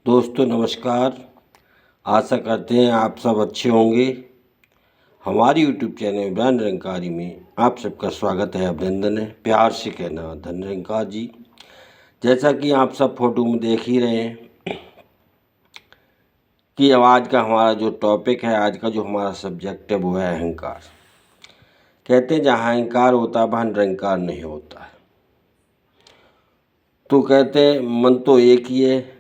दोस्तों नमस्कार। आशा करते हैं आप सब अच्छे होंगे। हमारी यूट्यूब चैनल ब्रांड निरंकारी में आप सबका स्वागत है, अभिनंदन है। प्यार से कहना धन निरंकार जी। जैसा कि आप सब फोटो में देख ही रहे हैं कि आज का हमारा जो टॉपिक है, आज का जो हमारा सब्जेक्ट है वो है अहंकार। कहते हैं जहाँ अहंकार होता है वहाँ निरंकार नहीं होता है। तो कहते हैं मन तो एक ही है,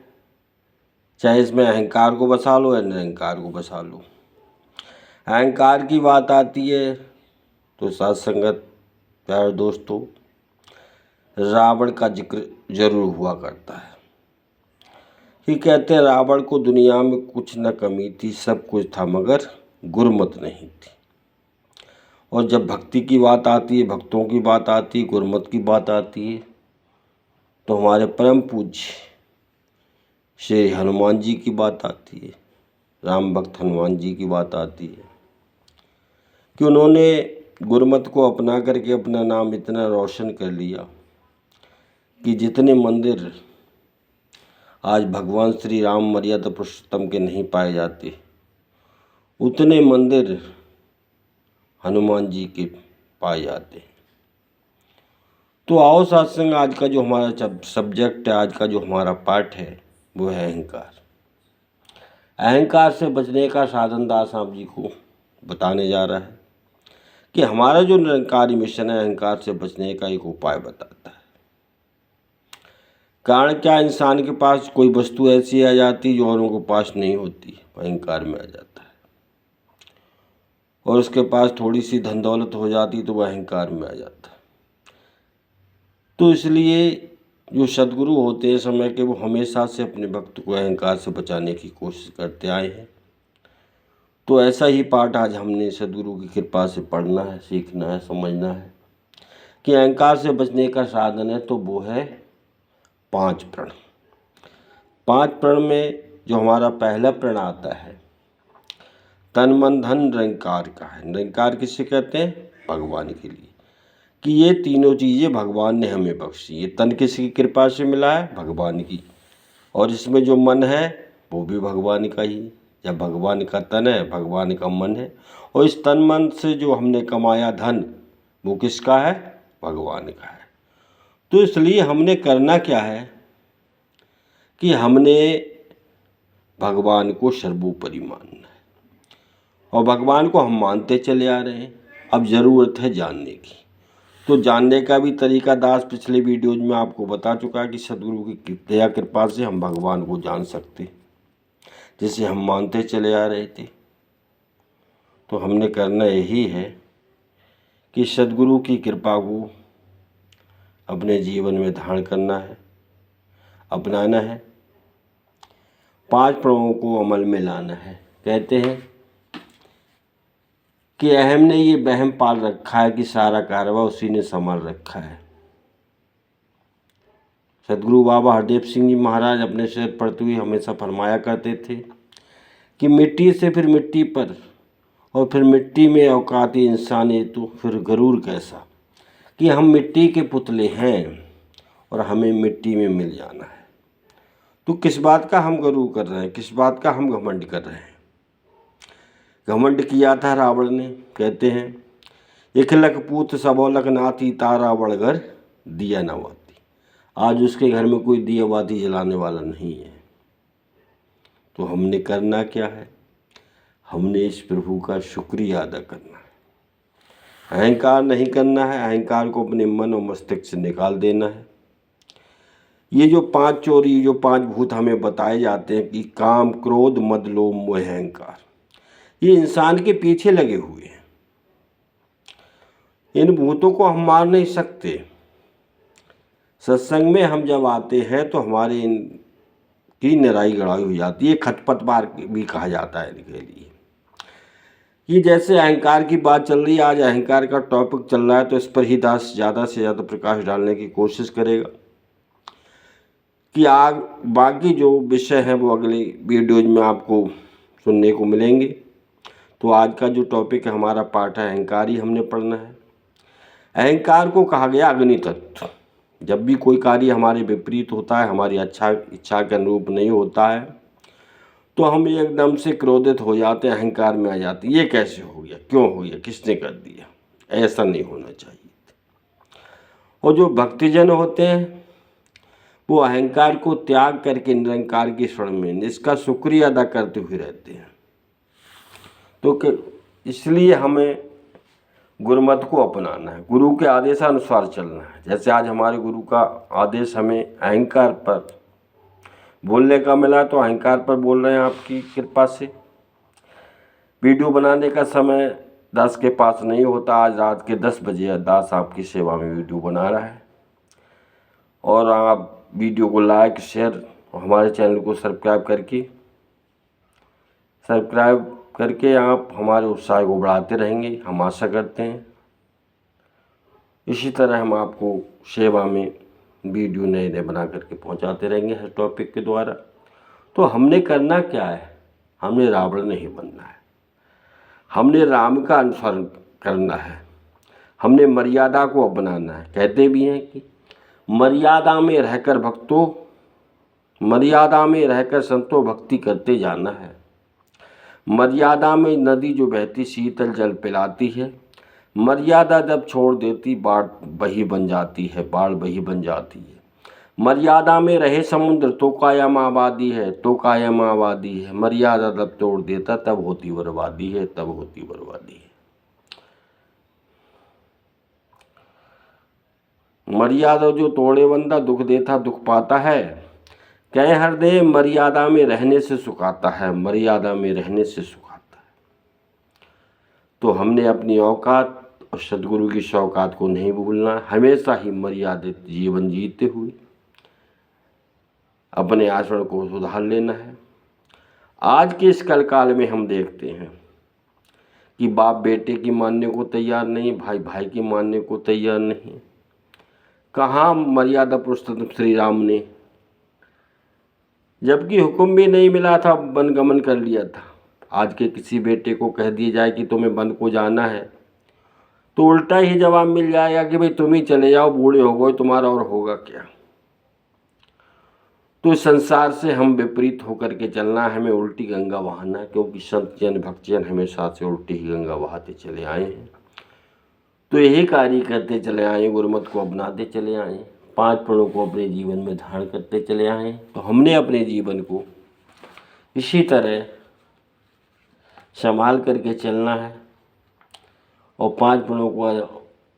चाहे इसमें अहंकार को बसा लो या निरंकार को बसा लो। अहंकार की बात आती है तो साथ संगत प्यारे दोस्तों, रावण का जिक्र जरूर हुआ करता है कि कहते हैं रावण को दुनिया में कुछ न कमी थी, सब कुछ था मगर गुरमत नहीं थी। और जब भक्ति की बात आती है, भक्तों की बात आती है, गुरमत की बात आती है, तो हमारे परम पूज्य श्री हनुमान जी की बात आती है, राम भक्त हनुमान जी की बात आती है कि उन्होंने गुरमत को अपना करके अपना नाम इतना रोशन कर लिया कि जितने मंदिर आज भगवान श्री राम मर्यादा पुरुषोत्तम के नहीं पाए जाते, उतने मंदिर हनुमान जी के पाए जाते। तो आओ सत्संग, आज का जो हमारा सब्जेक्ट है, आज का जो हमारा पाठ है वो है अहंकार। अहंकार से बचने का साधन दास आप जी को बताने जा रहा है कि हमारा जो निरंकारी मिशन है अहंकार से बचने का एक उपाय बताता है। कारण क्या, इंसान के पास कोई वस्तु ऐसी आ जाती जो औरों के पास नहीं होती, अहंकार में आ जाता है। और उसके पास थोड़ी सी धन दौलत हो जाती तो वह अहंकार में आ जाता है। तो इसलिए जो सद्गुरु होते हैं समय के, वो हमेशा से अपने भक्त को अहंकार से बचाने की कोशिश करते आए हैं। तो ऐसा ही पाठ आज हमने सद्गुरु की कृपा से पढ़ना है, सीखना है, समझना है कि अहंकार से बचने का साधन है तो वो है 5 प्रण। 5 प्रण में जो हमारा पहला प्रण आता है तन मन धन निरंकार का है। निरंकार किसे कहते हैं? भगवान के लिए, कि ये तीनों चीज़ें भगवान ने हमें बख्शी। ये तन किसकी कृपा से मिला है? भगवान की। और इसमें जो मन है वो भी भगवान का ही। जब भगवान का तन है, भगवान का मन है, और इस तन मन से जो हमने कमाया धन वो किसका है? भगवान का है। तो इसलिए हमने करना क्या है कि हमने भगवान को सर्वोपरि मानना है, और भगवान को हम मानते चले आ रहे हैं। अब ज़रूरत है जानने की। तो जानने का भी तरीका दास पिछले वीडियोज में आपको बता चुका है कि सद्गुरु की दया कृपा से हम भगवान को जान सकते, जिसे हम मानते चले आ रहे थे। तो हमने करना यही है कि सद्गुरु की कृपा को अपने जीवन में धारण करना है, अपनाना है, 5 प्रणों को अमल में लाना है। कहते हैं कि अहम ने ये वहम पाल रखा है कि सारा कारवा उसी ने संभाल रखा है। सद्गुरु बाबा हरदेव सिंह जी महाराज अपने सिर पढ़ते हुए हमेशा फरमाया करते थे कि मिट्टी से फिर मिट्टी पर, और फिर मिट्टी में औकाती इंसान है तो फिर गरूर कैसा, कि हम मिट्टी के पुतले हैं और हमें मिट्टी में मिल जाना है। तो किस बात का हम गरूर कर रहे हैं, किस बात का हम घमंड कर रहे हैं? घमंड किया था रावण ने। कहते हैं इखलक पूत सबौलक नाती तारा वड़गर दिया नवाती। आज उसके घर में कोई दिया बाती जलाने वाला नहीं है। तो हमने करना क्या है? हमने इस प्रभु का शुक्रिया अदा करना है। अहंकार नहीं करना है। अहंकार को अपने मन और मस्तिष्क से निकाल देना है। ये जो 5 चोरी, जो 5 भूत हमें बताए जाते हैं कि काम, क्रोध, मद, लोभ, मोह, अहंकार, ये इंसान के पीछे लगे हुए हैं। इन भूतों को हम मार नहीं सकते। सत्संग में हम जब आते हैं तो हमारे इनकी निराई गड़ाई हो जाती है। खतपतवार भी कहा जाता है इनके लिए। ये जैसे अहंकार की बात चल रही है, आज अहंकार का टॉपिक चल रहा है, तो इस पर ही दास ज़्यादा से ज़्यादा प्रकाश डालने की कोशिश करेगा कि आग बाकी जो विषय हैं वो अगले वीडियोज में आपको सुनने को मिलेंगे। तो आज का जो टॉपिक है, हमारा पाठ है अहंकार ही हमने पढ़ना है। अहंकार को कहा गया अग्नि तत्व। जब भी कोई कार्य हमारे विपरीत होता है, हमारी इच्छा के अनुरूप नहीं होता है, तो हम एकदम से क्रोधित हो जाते हैं, अहंकार में आ जाते हैं, ये कैसे हो गया, क्यों हो गया, किसने कर दिया। ऐसा नहीं होना चाहिए। और जो भक्तिजन होते हैं वो अहंकार को त्याग करके निरंकार की शरण में इसका शुक्रिया अदा करते हुए रहते हैं। तो इसलिए हमें गुरुमत को अपनाना है, गुरु के आदेशानुसार चलना है। जैसे आज हमारे गुरु का आदेश हमें अहंकार पर बोलने का मिला, तो अहंकार पर बोल रहे हैं आपकी कृपा से। वीडियो बनाने का समय दास के पास नहीं होता, आज रात के 10 बजे दास आपकी सेवा में वीडियो बना रहा है। और आप वीडियो को लाइक, शेयर और हमारे चैनल को सब्सक्राइब करके आप हमारे उत्साह को बढ़ाते रहेंगे, हम आशा करते हैं। इसी तरह हम आपको सेवा में वीडियो नए नए बना करके पहुंचाते रहेंगे हर टॉपिक के द्वारा। तो हमने करना क्या है, हमने रावण नहीं बनना है, हमने राम का अनुसरण करना है, हमने मर्यादा को अपनाना है। कहते भी हैं कि मर्यादा में रहकर संतो भक्ति करते जाना है। मर्यादा में नदी जो बहती शीतल जल पिलाती है, मर्यादा जब छोड़ देती बाढ़ बही बन जाती है। मर्यादा में रहे समुद्र तो कायम आबादी है, मर्यादा जब तोड़ देता तब होती बर्बादी है। मर्यादा जो तोड़े बंदा दुख देता दुख पाता है, कह हृदय मर्यादा में रहने से सुखाता है। तो हमने अपनी औकात और सदगुरु की शौकात को नहीं भूलना, हमेशा ही मर्यादित जीवन जीते हुए अपने आचरण को सुधार लेना है। आज के इस कलकाल में हम देखते हैं कि बाप बेटे की मानने को तैयार नहीं, भाई भाई की मानने को तैयार नहीं। कहाँ मर्यादा पुरुषोत्तम श्री राम ने, जबकि हुक्म भी नहीं मिला था, वनगमन कर लिया था। आज के किसी बेटे को कह दिया जाए कि तुम्हें वन को जाना है, तो उल्टा ही जवाब मिल जाएगा कि भाई तुम ही चले जाओ, बूढ़े हो गए, तुम्हारा और होगा क्या। तो इस संसार से हम विपरीत होकर के चलना है, हमें उल्टी गंगा बहाना है, क्योंकि संत जन भक्तजन हमेशा से उल्टी ही गंगा बहाते चले आए हैं। तो यही कार्य करते चले आए, गुरुमत को अपनाते चले आए, 5 प्रणों को अपने जीवन में धारण करते चले आए। तो हमने अपने जीवन को इसी तरह संभाल करके चलना है और 5 प्रणों को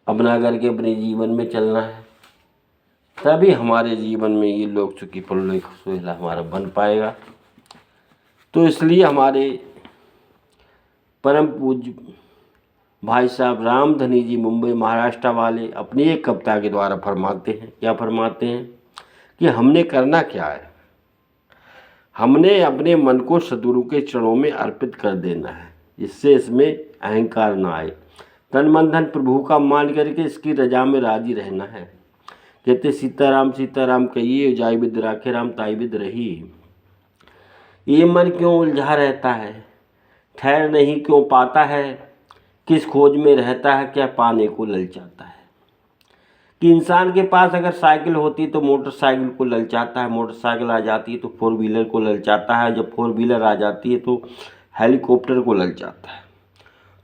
अपना करके अपने जीवन में चलना है, तभी हमारे जीवन में ये लोक सुखी परलोक सुहेला हमारा बन पाएगा। तो इसलिए हमारे परम पूज्य भाई साहब रामधनी जी मुंबई महाराष्ट्र वाले अपनी एक कविता के द्वारा फरमाते हैं, क्या फरमाते हैं कि हमने करना क्या है, हमने अपने मन को सद्गुरु के चरणों में अर्पित कर देना है, इससे इसमें अहंकार ना आए। तन मन धन प्रभु का मान करके इसकी रजा में राजी रहना है। कहते सीताराम सीताराम कहिए, जाय बिद राखे राम ताई बिद रही। ये मन क्यों उलझा रहता है, ठहर नहीं क्यों पाता है, किस खोज में रहता है, क्या पाने को ललचाता है। कि इंसान के पास अगर साइकिल होती तो मोटरसाइकिल को ललचाता है, मोटरसाइकिल आ जाती है तो 4 व्हीलर को ललचाता है, जब 4 व्हीलर आ जाती है तो हेलीकॉप्टर को ललचाता है।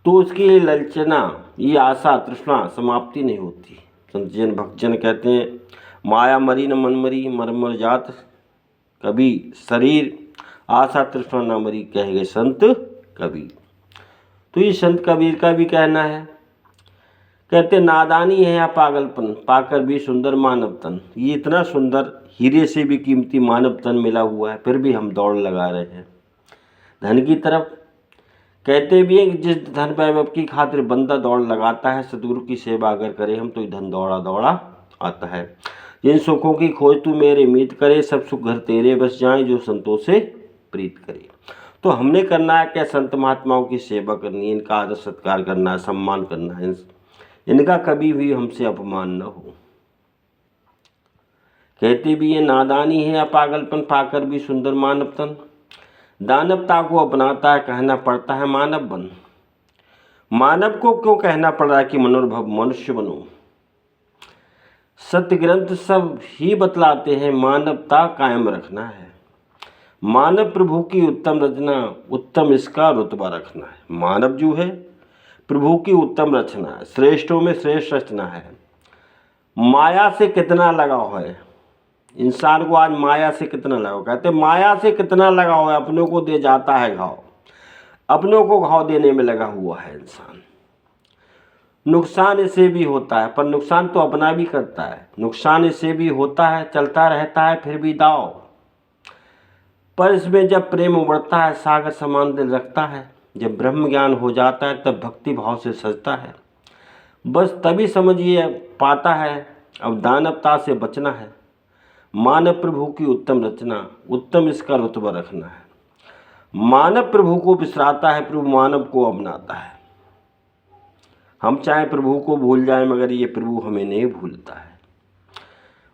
तो उसकी ये ललचना, ये आशा तृष्णा समाप्ति नहीं होती। संत जन भक्तजन कहते हैं, माया मरी न मन मरी, मर जात कभी शरीर, आशा तृष्णा न मरी, कह गए संत कबीर। तो ये संत कबीर का भी कहना है। कहते नादानी है या पागलपन, पाकर भी सुंदर मानव तन। ये इतना सुंदर हीरे से भी कीमती मानव तन मिला हुआ है, फिर भी हम दौड़ लगा रहे हैं धन की तरफ। कहते भी हैं कि जिस धन वैभव की खातिर बंदा दौड़ लगाता है, सदगुरु की सेवा अगर करे हम तो ये धन दौड़ा दौड़ा आता है। जिन सुखों की खोज तू मेरे मीत करे, सब सुख घर तेरे बस जाए, जो संतों से प्रीत करे। तो हमने करना है क्या, संत महात्माओं की सेवा करनी है, इनका आदर सत्कार करना है, सम्मान करना है, इनका कभी भी हमसे अपमान न हो। कहते भी ये नादानी है या पागलपन, पाकर भी सुंदर मानव तन। दानवता को अपनाता है, कहना पड़ता है मानव बन। मानव को क्यों कहना पड़ रहा है कि मनोर्भव मनुष्य बनो। सत्य ग्रंथ सब ही बतलाते हैं, मानवता कायम रखना है। मानव प्रभु की उत्तम रचना, उत्तम इसका रुतबा रखना है। मानव जो है प्रभु की उत्तम रचना है, श्रेष्ठों में श्रेष्ठ रचना है। माया से कितना लगाव है इंसान को, आज माया से कितना लगाव, कहते माया से कितना लगाव है, अपनों को दे जाता है घाव, अपनों को घाव देने में लगा हुआ है इंसान। नुकसान इसे भी होता है, पर नुकसान तो अपना भी करता है। नुकसान इसे भी होता है, चलता रहता है फिर भी दाव, पर इसमें जब प्रेम उमड़ता है, सागर समान दिल रखता है, जब ब्रह्म ज्ञान हो जाता है, तब भक्ति भाव से सजता है। बस तभी समझिए पाता है अब दानवता से बचना है। मानव प्रभु की उत्तम रचना, उत्तम इसका रुतबा रखना है। मानव प्रभु को बिसराता है, प्रभु मानव को अपनाता है। हम चाहे प्रभु को भूल जाएं, मगर ये प्रभु हमें नहीं भूलता है।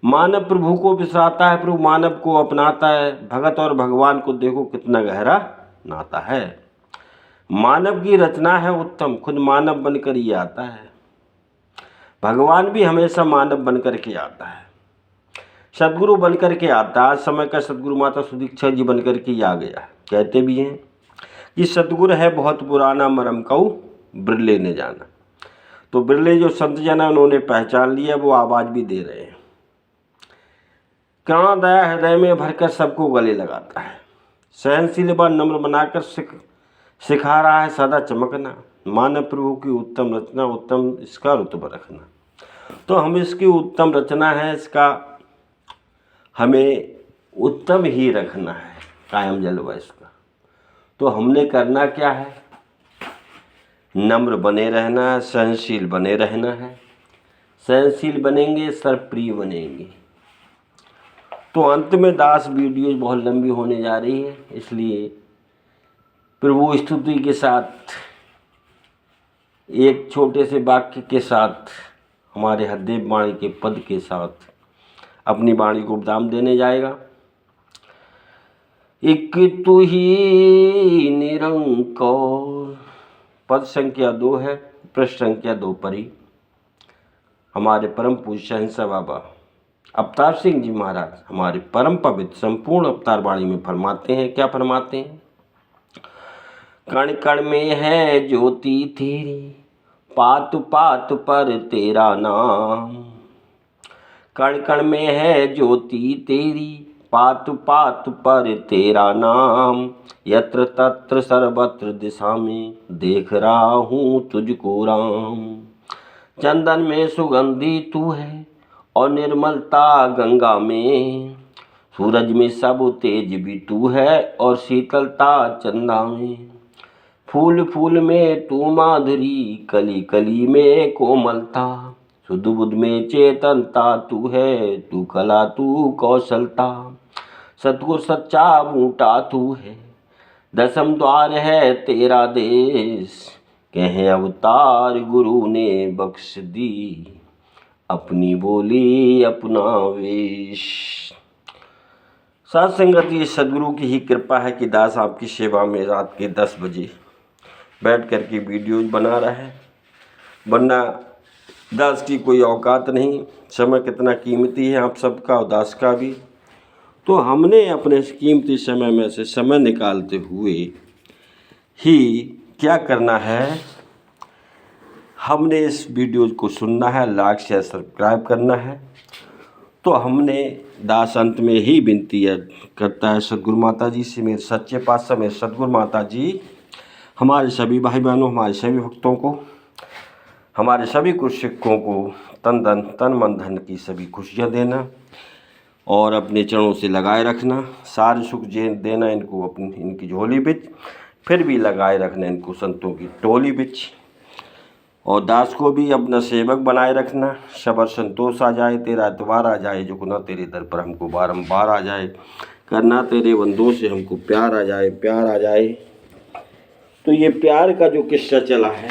मानव प्रभु को बिसराता है, प्रभु मानव को अपनाता है। भगत और भगवान को देखो कितना गहरा नाता है। मानव की रचना है उत्तम, खुद मानव बनकर ही आता है। भगवान भी हमेशा मानव बनकर के आता है, सदगुरु बनकर के आता है। आज समय का सदगुरु माता सुदीक्षा जी बनकर के आ गया। कहते भी हैं कि सतगुरु है बहुत पुराना, मरम कऊ बिरले ने जाना। तो बिरले जो संत जन है उन्होंने पहचान लिया, वो आवाज़ भी दे रहे हैं। करुणा दया हृदय में भरकर सबको गले लगाता है, सहनशील व नम्र बनाकर सिखा रहा है सदा चमकना। मानव प्रभु की उत्तम रचना, उत्तम इसका रुतबा रखना। तो हम इसकी उत्तम रचना है, इसका हमें उत्तम ही रखना है, कायम जलवा इसका। तो हमने करना क्या है, नम्र बने रहना है, सहनशील बने रहना है। सहनशील बनेंगे, सर्वप्रिय बनेंगे। तो अंत में दास वीडियो बहुत लंबी होने जा रही है, इसलिए प्रभु स्तुति के साथ एक छोटे से वाक्य के साथ, हमारे हरदेव वाणी के पद के साथ अपनी वाणी को उपदाम देने जाएगा। एक तू ही निरंकार, पद संख्या 2 है, पृष्ठ संख्या 2 पर ही हमारे परम पूज्य शहंशाह बाबा अवतार सिंह जी महाराज हमारे परम पवित्र संपूर्ण अवतार वाणी में फरमाते हैं। क्या फरमाते हैं, कण कण में है ज्योति तेरी, पात पात पर तेरा नाम। कण कण में है ज्योति तेरी, पात पात पर तेरा नाम। यत्र तत्र सर्वत्र दिशा में, देख रहा हूँ तुझको राम। चंदन में सुगंधी तू है, और निर्मलता गंगा में। सूरज में सब तेज भी तू है, और शीतलता चंदा में। फूल फूल में तू माधुरी, कली कली में कोमलता। शुद्ध बुद्ध में चेतनता तू है, तू कला तू कौशलता। सतगुर सच्चा बूटा तू है, दसम द्वार है तेरा देश। कहे अवतार गुरु ने बख्श दी, अपनी बोली अपना वेश। सत्संगत ये सदगुरु की ही कृपा है कि दास आपकी सेवा में रात के 10 बजे बैठ कर के वीडियोज बना रहा है, वरना दास की कोई औकात नहीं। समय कितना कीमती है आप सबका और दास का भी। तो हमने अपने इस कीमती समय में से समय निकालते हुए ही क्या करना है, हमने इस वीडियो को सुनना है, लाइक शेयर सब्सक्राइब करना है। तो हमने दास अंत में ही विनती करता है सदगुरु माता जी से, मेरे सच्चे पातशाह मेरे सदगुरु माता जी हमारे सभी भाई बहनों, हमारे सभी भक्तों को, हमारे सभी कुछ सिखों को तन मन धन की सभी खुशियाँ देना और अपने चरणों से लगाए रखना। सारे सुख देना इनको अपनी इनकी झोली बिच, फिर भी लगाए रखना इनको संतों की टोली बिच। और दास को भी अपना सेवक बनाए रखना। सबर संतोष आ जाए, तेरा एतवार आ जाए, जो गुना तेरे दर पर हमको बारंबार आ जाए। करना तेरे बंदों से हमको प्यार आ जाए, प्यार आ जाए। तो ये प्यार का जो किस्सा चला है,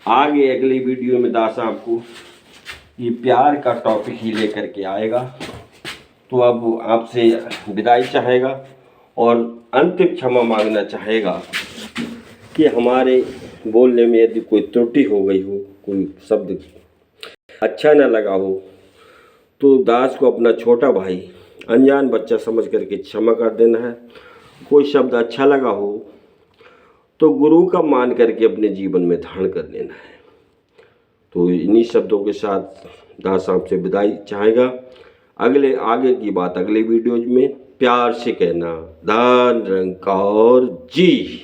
आगे अगली वीडियो में दास आपको ये प्यार का टॉपिक ही लेकर के आएगा। तो अब आपसे विदाई चाहेगा और अंतिम क्षमा मांगना चाहेगा कि हमारे बोलने में यदि कोई त्रुटि हो गई हो, कोई शब्द अच्छा न लगा हो, तो दास को अपना छोटा भाई अनजान बच्चा समझ करके क्षमा कर देना है। कोई शब्द अच्छा लगा हो तो गुरु का मान करके अपने जीवन में धारण कर लेना है। तो इन्हीं शब्दों के साथ दास आपसे विदाई चाहेगा। आगे की बात अगले वीडियोज में। प्यार से कहना धन निरंकार जी।